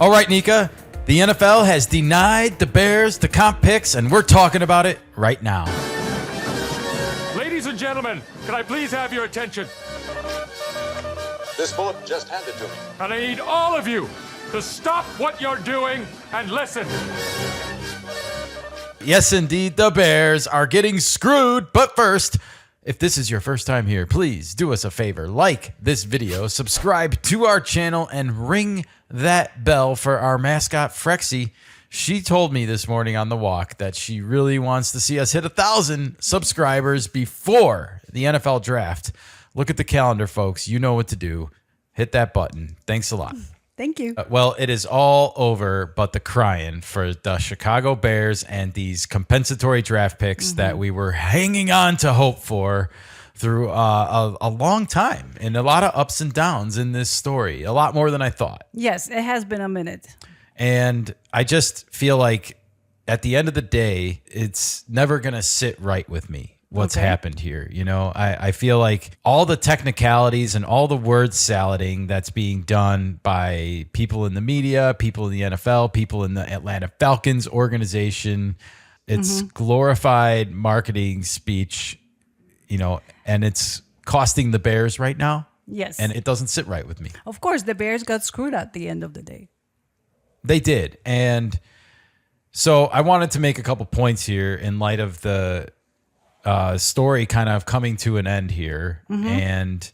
All right, Nika, the NFL has denied the Bears the comp picks, and we're talking about it right now. Ladies and gentlemen, can I please have your attention? This bullet just handed to me. And I need all of you to stop what you're doing and listen. Yes, indeed, the Bears are getting screwed. But first, if this is your first time here, please do us a favor. Like this video, subscribe to our channel, and ring that bell for our mascot, Frexy. She told me this morning on the walk that she really wants to see us hit 1,000 subscribers before the NFL draft. Look at the calendar, folks. You know what to do. Hit that button. Thanks a lot. Thank you. Well, it is all over but the crying for the Chicago Bears and these compensatory draft picks that we were hanging on to hope for through a long time, and a lot of ups and downs in this story, a lot more than I thought. Yes, it has been a minute. And I just feel like at the end of the day, it's never going to sit right with me what's happened here. You know, I feel like all the technicalities and all the word salading that's being done by people in the media, people in the NFL, people in the Atlanta Falcons organization, it's glorified marketing speech, you know, and it's costing the Bears right now. Yes. And it doesn't sit right with me. Of course, the Bears got screwed at the end of the day. They did. And so I wanted to make a couple points here in light of the story kind of coming to an end here. And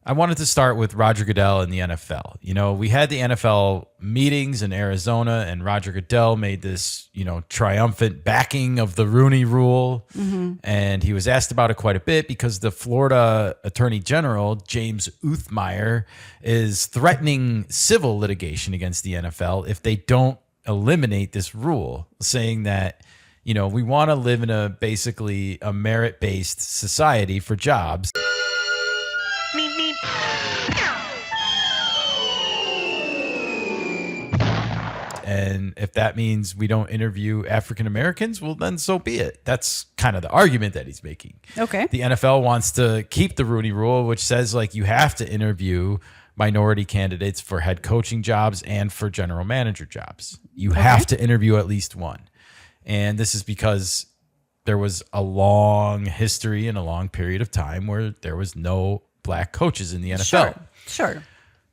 I wanted to start with Roger Goodell and the NFL. You know, we had the NFL meetings in Arizona, and Roger Goodell made this, you know, triumphant backing of the Rooney Rule. And he was asked about it quite a bit because the Florida Attorney General, James Uthmeyer, is threatening civil litigation against the NFL if they don't eliminate this rule, saying that, you know, we want to live in basically a merit-based society for jobs. And if that means we don't interview African Americans, well, then so be it. That's kind of the argument that he's making. Okay. The NFL wants to keep the Rooney Rule, which says like you have to interview minority candidates for head coaching jobs and for general manager jobs. You have to interview at least one. And this is because there was a long history and a long period of time where there was no black coaches in the NFL. Sure.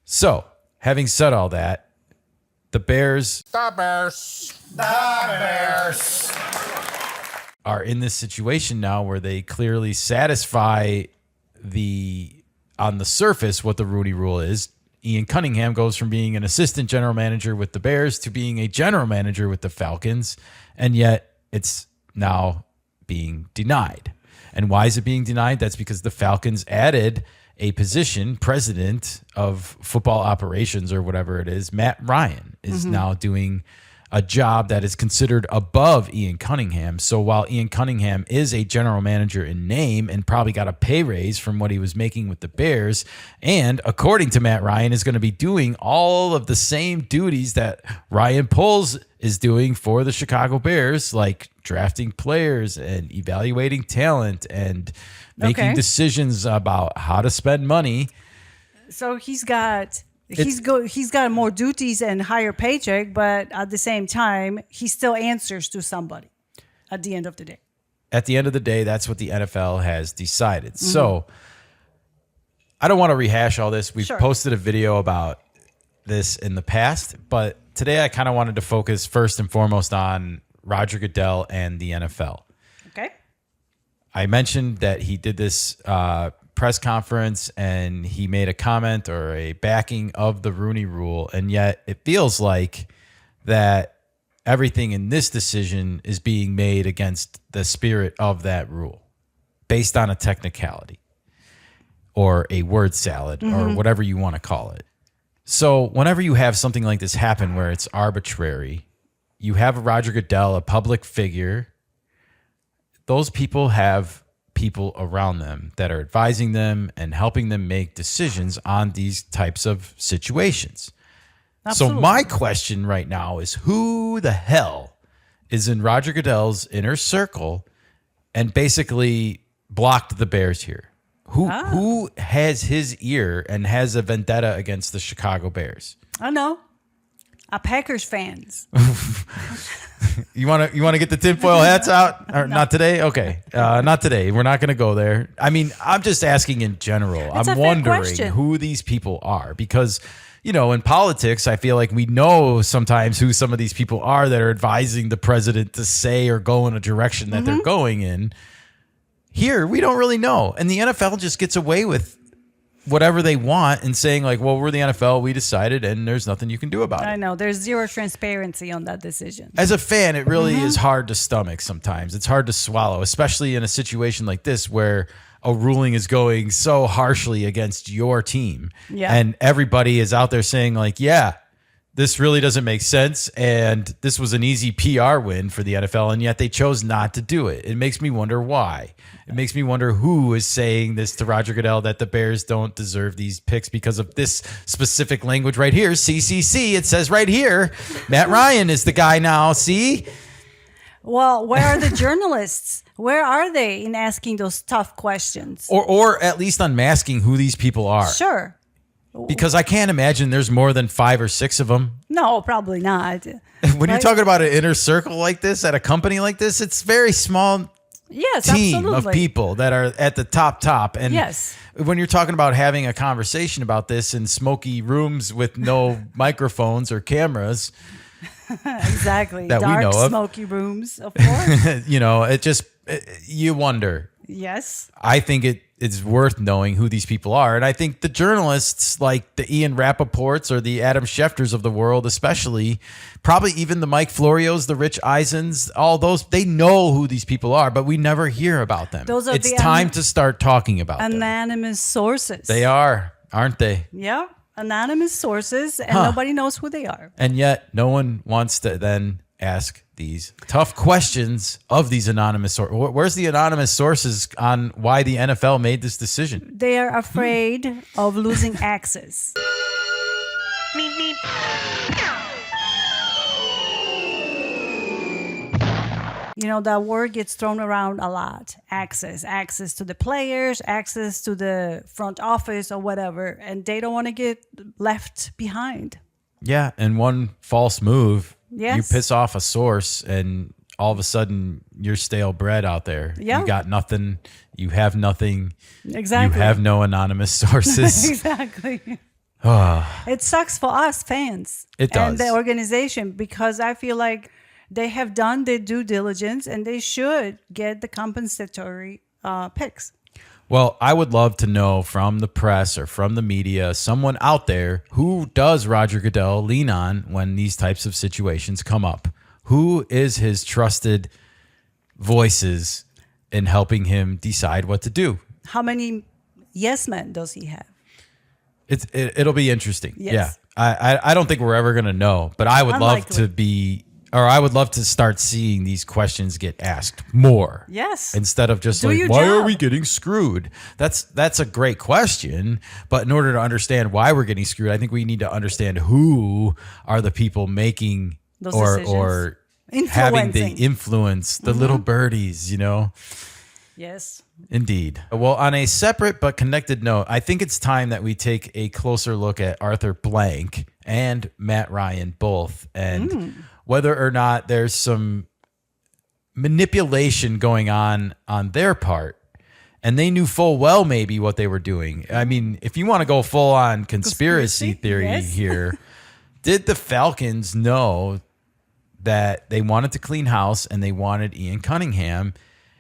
So, having said all that, the Bears are in this situation now where they clearly satisfy on the surface what the Rooney Rule is. Ian Cunningham goes from being an assistant general manager with the Bears to being a general manager with the Falcons, and yet it's now being denied. And why is it being denied? That's because the Falcons added a position, president of football operations or whatever it is. Matt Ryan is now doing a job that is considered above Ian Cunningham. So while Ian Cunningham is a general manager in name and probably got a pay raise from what he was making with the Bears, and according to Matt Ryan, is going to be doing all of the same duties that Ryan Poles is doing for the Chicago Bears, like drafting players and evaluating talent and making decisions about how to spend money. So he's got more duties and higher paycheck, but at the same time, he still answers to somebody at the end of the day. At the end of the day, that's what the NFL has decided. So I don't want to rehash all this. We've posted a video about this in the past, but today I kind of wanted to focus first and foremost on Roger Goodell and the NFL. Okay. I mentioned that he did this press conference and he made a comment or a backing of the Rooney Rule, and yet it feels like that everything in this decision is being made against the spirit of that rule based on a technicality or a word salad or whatever you want to call it. So whenever you have something like this happen where it's arbitrary, you have Roger Goodell, a public figure. Those people have people around them that are advising them and helping them make decisions on these types of situations. Absolutely. So my question right now is, who the hell is in Roger Goodell's inner circle and basically blocked the Bears here? Who has his ear and has a vendetta against the Chicago Bears? I know. Packers fans. You want to get the tinfoil hats out? Or not today? Okay. Not today. We're not going to go there. I mean, I'm just asking in general. It's a I'm fair wondering question. who these people are because, in politics, I feel like we know sometimes who some of these people are that are advising the president to say or go in a direction that they're going in. Here, we don't really know. And the NFL just gets away with whatever they want and saying like, well, we're the NFL, we decided, and there's nothing you can do about it. I know. There's zero transparency on that decision. As a fan, it really is hard to stomach sometimes. It's hard to swallow, especially in a situation like this where a ruling is going so harshly against your team. Yeah. And everybody is out there saying like, yeah, this really doesn't make sense. And this was an easy PR win for the NFL. And yet they chose not to do it. It makes me wonder why. It makes me wonder who is saying this to Roger Goodell that the Bears don't deserve these picks because of this specific language right here. CCC. It says right here, Matt Ryan is the guy now. See? Well, where are the journalists? Where are they in asking those tough questions? Or at least unmasking who these people are. Sure. Because I can't imagine there's more than 5 or 6 of them. No, probably not. When you're talking about an inner circle like this at a company like this, it's very small Yes, team absolutely. of people that are at the top. And Yes. when you're talking about having a conversation about this in smoky rooms with no microphones or cameras, Exactly. that we Dark, know of. smoky rooms, of course. you wonder. Yes. I think it's worth knowing who these people are. And I think the journalists like the Ian Rappaports or the Adam Schefters of the world, especially, probably even the Mike Florios, the Rich Eisens, all those, they know who these people are, but we never hear about them. Those are it's the time to start talking about them. Anonymous sources. They are, aren't they? Yeah. Anonymous sources, and nobody knows who they are. And yet no one wants to then ask these tough questions of these anonymous sources. Where's the anonymous sources on why the NFL made this decision? They are afraid of losing access. That word gets thrown around a lot. Access to the players, access to the front office or whatever. And they don't want to get left behind. Yeah, and one false move, Yes. you piss off a source, and all of a sudden you're stale bread out there. Yeah. You got nothing. You have nothing. Exactly. You have no anonymous sources. Exactly. It sucks for us fans. It does. And the organization, because I feel like they have done their due diligence and they should get the compensatory picks. Well, I would love to know from the press or from the media, someone out there, who does Roger Goodell lean on when these types of situations come up? Who is his trusted voices in helping him decide what to do? How many yes men does he have? It'll be interesting. Yes. Yeah. I don't think we're ever going to know, but I would Unlikely. I would love to start seeing these questions get asked more. Yes. Instead of just Do like, your why are job. we getting screwed? That's a great question. But in order to understand why we're getting screwed, I think we need to understand who are the people making Those or decisions. having the Influencing. influence, the little birdies, Yes. Indeed. Well, on a separate but connected note, I think it's time that we take a closer look at Arthur Blank and Matt Ryan both, and whether or not there's some manipulation going on their part. And they knew full well maybe what they were doing. I mean, if you want to go full on conspiracy theory Yes. here, did the Falcons know that they wanted to clean house and they wanted Ian Cunningham?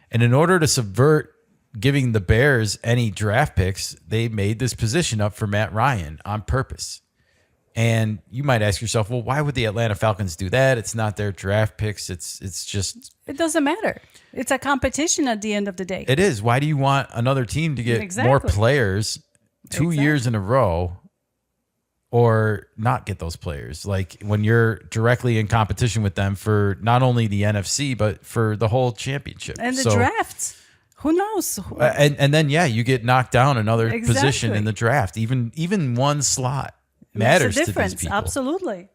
And in order to subvert giving the Bears any draft picks, they made this position up for Matt Ryan on purpose. And you might ask yourself, well, why would the Atlanta Falcons do that? It's not their draft picks. It's just... It doesn't matter. It's a competition at the end of the day. It is. Why do you want another team to get more Exactly. players 2 Exactly. years in a row or not get those players? Like when you're directly in competition with them for not only the NFC, but for the whole championship. And the So- drafts. Who knows? And then, yeah, you get knocked down another position Exactly. in the draft. Even one slot matters Makes a to difference. these people. Absolutely.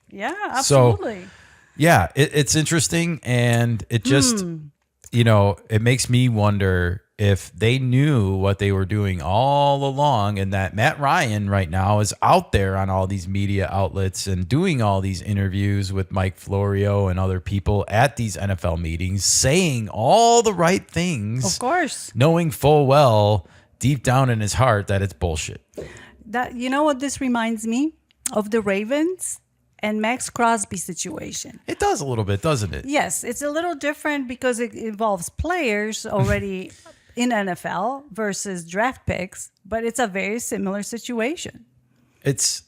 Yeah, So- absolutely. Yeah, it's interesting, and it just, it makes me wonder if they knew what they were doing all along, and that Matt Ryan right now is out there on all these media outlets and doing all these interviews with Mike Florio and other people at these NFL meetings, saying all the right things. Of course. Knowing full well, deep down in his heart, that it's bullshit. That, you know what this reminds me of? The Ravens and Max Crosby situation. It does a little bit, doesn't it? Yes, it's a little different because it involves players already in NFL versus draft picks, but it's a very similar situation. It's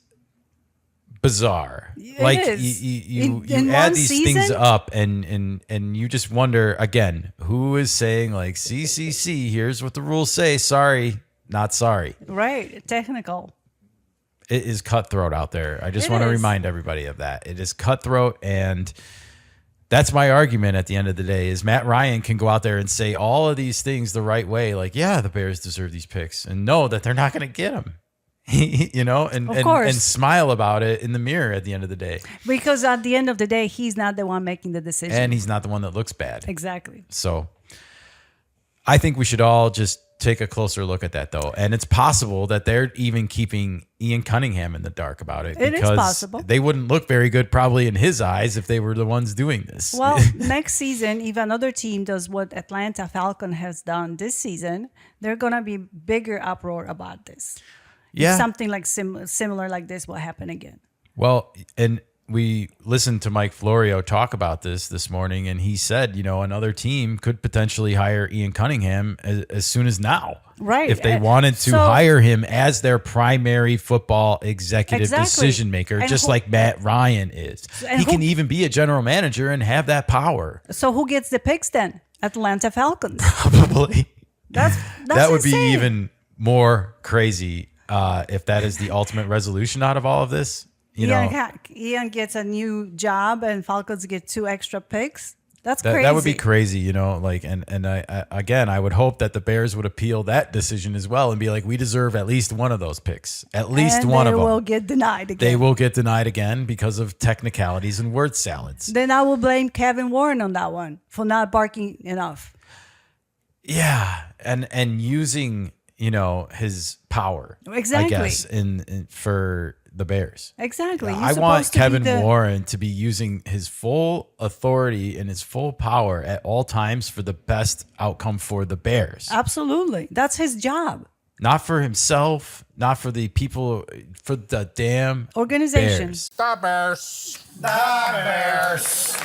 bizarre. It is. You In add one these season? things up and you just wonder again, who is saying like CCC, here's what the rules say, sorry, not sorry. Right, technical. It is cutthroat out there. I just It want to is. remind everybody of that. It is cutthroat, and that's my argument at the end of the day is Matt Ryan can go out there and say all of these things the right way. Like, yeah, the Bears deserve these picks, and know that they're not going to get them, Of course. and smile about it in the mirror at the end of the day. Because at the end of the day, he's not the one making the decision. And he's not the one that looks bad. Exactly. So I think we should all just take a closer look at that, though. And it's possible that they're even keeping Ian Cunningham in the dark about it. It is because possible. they wouldn't look very good probably in his eyes if they were the ones doing this. Well, next season, if another team does what Atlanta Falcon has done this season, they're going to be bigger uproar about this. yeah. Something like similar like this will happen again. Well, and we listened to Mike Florio talk about this morning, and he said, another team could potentially hire Ian Cunningham as soon as now. Right. If they wanted to So- hire him as their primary football executive Exactly. decision maker, And just who- like Matt Ryan is. And He can who- even be a general manager and have that power. So who gets the picks then? Atlanta Falcons. Probably. That's That would be insane. even more crazy if that is the ultimate resolution out of all of this. Ian gets a new job and Falcons get 2 extra picks. That's crazy. That would be crazy, and I would hope that the Bears would appeal that decision as well and be like, we deserve at least one of those picks, at least And one they of them. will get denied again. They will get denied again because of technicalities and word salads. Then I will blame Kevin Warren on that one for not barking enough. Yeah, and using his power, Exactly. I guess, in for the Bears. Exactly. I You're want supposed to be Kevin Warren to be using his full authority and his full power at all times for the best outcome for the Bears. Absolutely. That's his job. Not for himself, not for the people, for the damn Organization. Bears. The Bears. The Bears.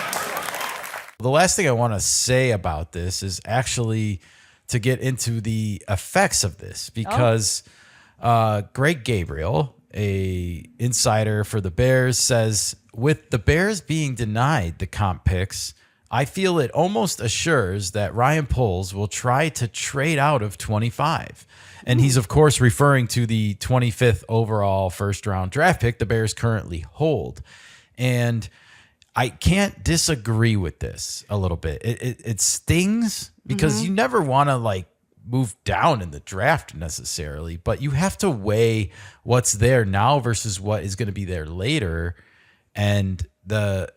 The last thing I want to say about this is actually to get into the effects of this, because Greg Gabriel, a insider for the Bears, says with the Bears being denied the comp picks, I feel it almost assures that Ryan Poles will try to trade out of 25. And he's, of course, referring to the 25th overall first-round draft pick the Bears currently hold. And I can't disagree with this a little bit. It stings because you never want to move down in the draft necessarily, but you have to weigh what's there now versus what is going to be there later, and the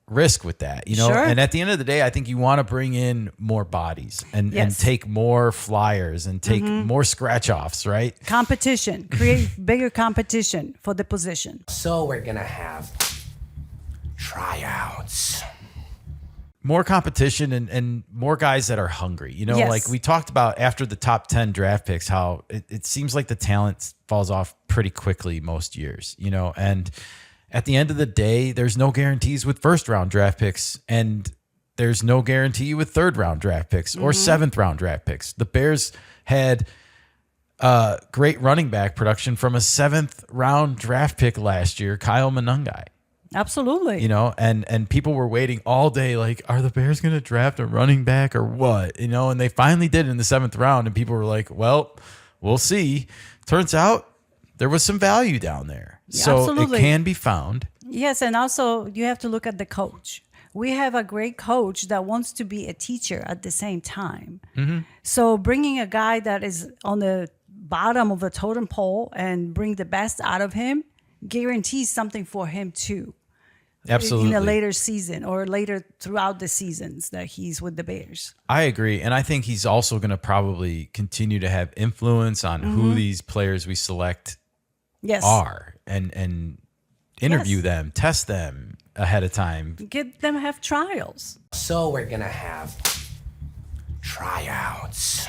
risk with that, Sure. And at the end of the day, I think you want to bring in more bodies and Yes. take more flyers and take more scratch offs, right? Competition. Create bigger competition for the position. So we're gonna have tryouts. More competition and more guys that are hungry. Yes. Like we talked about after the top 10 draft picks, how it seems like the talent falls off pretty quickly most years, and at the end of the day, there's no guarantees with first round draft picks, and there's no guarantee with third round draft picks or seventh round draft picks. The Bears had great running back production from a 7th round draft pick last year, Kyle Monangai. Absolutely. And people were waiting all day, like, are the Bears going to draft a running back or what? And they finally did in the 7th round, and people were like, well, we'll see. Turns out there was some value down there. So Absolutely. it can be found. Yes, and also you have to look at the coach. We have a great coach that wants to be a teacher at the same time. So bringing a guy that is on the bottom of the totem pole and bring the best out of him guarantees something for him too. Absolutely. in a later season or later throughout the seasons that he's with the Bears. I agree. And I think he's also going to probably continue to have influence on who these players we select Yes. are and interview Yes. them, test them ahead of time. Get them have trials. So we're gonna have tryouts.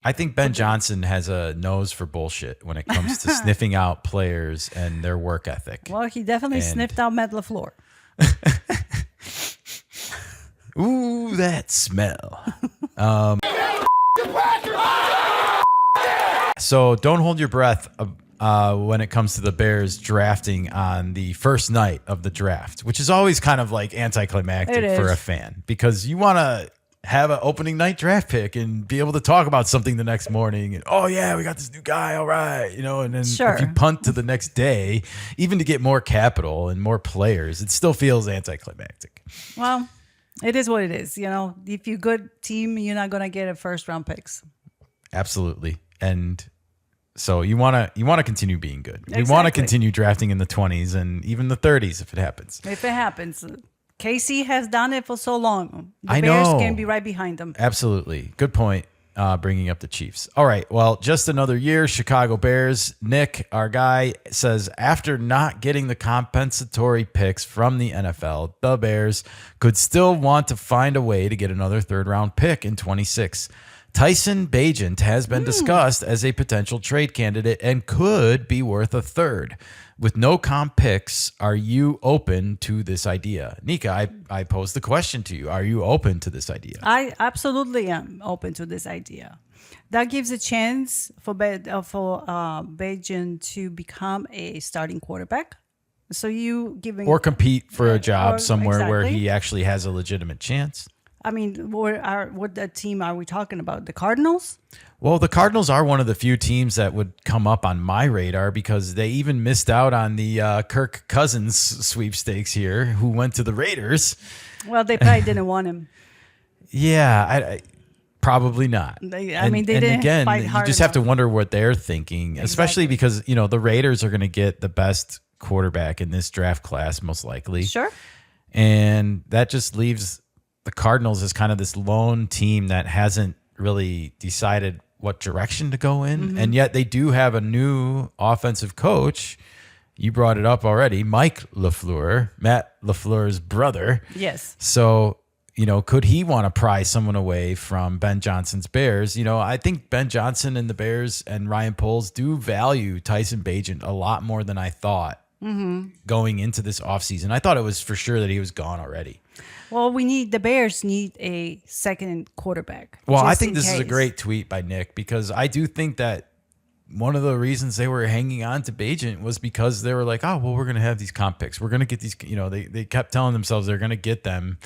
I think Ben Johnson has a nose for bullshit when it comes to sniffing out players and their work ethic. Well, he definitely And- sniffed out Matt LaFleur. Ooh, that smell. So don't hold your breath when it comes to the Bears drafting on the first night of the draft, which is always kind of like anticlimactic It for is. a fan because you want to have an opening night draft pick and be able to talk about something the next morning. And, oh, yeah, we got this new guy. All right. And then Sure. if you punt to the next day, even to get more capital and more players, it still feels anticlimactic. Well, it is what it is. If you're a good team, you're not going to get a first round picks. Absolutely. And so you want to continue being good. We want to Exactly. continue drafting in the 20s and even the 30s if it happens. If it happens. KC has done it for so long. The I Bears know. can be right behind them. Absolutely. Good point. Bringing up the Chiefs. All right. Well, just another year, Chicago Bears. Nick, our guy, says after not getting the compensatory picks from the NFL, the Bears could still want to find a way to get another third-round pick in 26. Tyson Bagent has been discussed as a potential trade candidate and could be worth a third. With no comp picks, are you open to this idea? Nika, I posed the question to you. Are you open to this idea? I absolutely am open to this idea. That gives a chance for Bagent to become a starting quarterback. So you giving Or compete for a job Or- somewhere where exactly. he actually has a legitimate chance. I mean, what team are we talking about? The Cardinals? Well, the Cardinals are one of the few teams that would come up on my radar because they even missed out on the Kirk Cousins sweepstakes here, who went to the Raiders. Well, they probably didn't want him. Yeah, I probably not. They And didn't again, fight you hard just have to enough. wonder what they're thinking, especially because the Raiders are going to get the best quarterback in this draft class, most likely. Sure. And that just leaves the Cardinals as kind of this lone team that hasn't really decided what direction to go in. Mm-hmm. And yet they do have a new offensive coach. You brought it up already, Mike LaFleur, Matt LaFleur's brother. Yes. So, could he want to pry someone away from Ben Johnson's Bears? I think Ben Johnson and the Bears and Ryan Poles do value Tyson Bagent a lot more than I thought going into this offseason. I thought it was for sure that he was gone already. Well, the Bears need a second quarterback. Well, I just think in this is a case. great tweet by Nick because I do think that one of the reasons they were hanging on to Bagent was because they were like, oh, well, we're going to have these comp picks. We're going to get these, they kept telling themselves they're going to get them.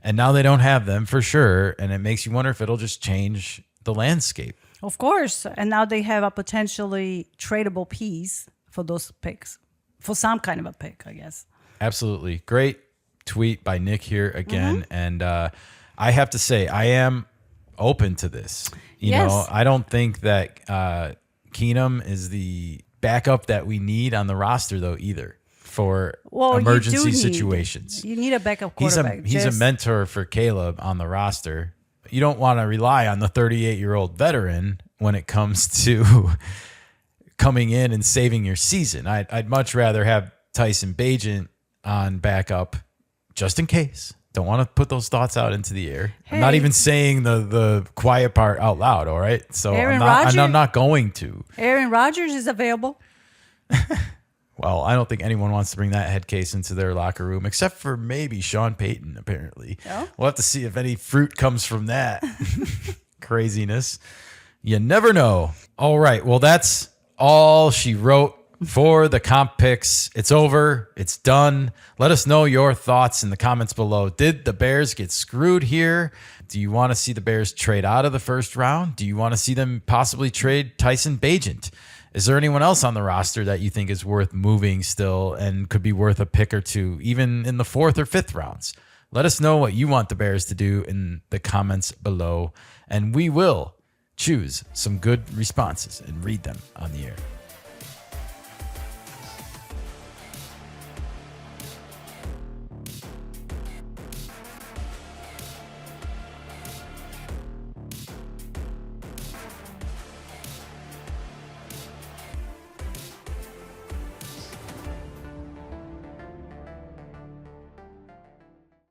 And now they don't have them for sure. And it makes you wonder if it'll just change the landscape. Of course. And now they have a potentially tradable piece for those picks, for some kind of a pick, I guess. Absolutely. Great tweet by Nick here again. Mm-hmm. And I have to say, I am open to this. Yes. I don't think that Keenum is the backup that we need on the roster, though, either for emergency situations. You need a backup He's quarterback. a mentor for Caleb on the roster. You don't want to rely on the 38-year-old veteran when it comes to coming in and saving your season. I'd much rather have Tyson Bagent on backup just in case. Don't want to put those thoughts out into the air. I'm not Hey. even saying the quiet part out loud, all right? So Aaron I'm not going to. Aaron Rodgers is available. Well, I don't think anyone wants to bring that head case into their locker room, except for maybe Sean Payton, apparently. Oh? We'll have to see if any fruit comes from that craziness. You never know. All right. Well, that's all she wrote for the comp picks. It's over. It's done. Let us know your thoughts in the comments below. Did the Bears get screwed here? Do you want to see the Bears trade out of the first round? Do you want to see them possibly trade Tyson Bagent? Is there anyone else on the roster that you think is worth moving still and could be worth a pick or two, even in the 4th or 5th rounds? Let us know what you want the Bears to do in the comments below, and we will choose some good responses and read them on the air.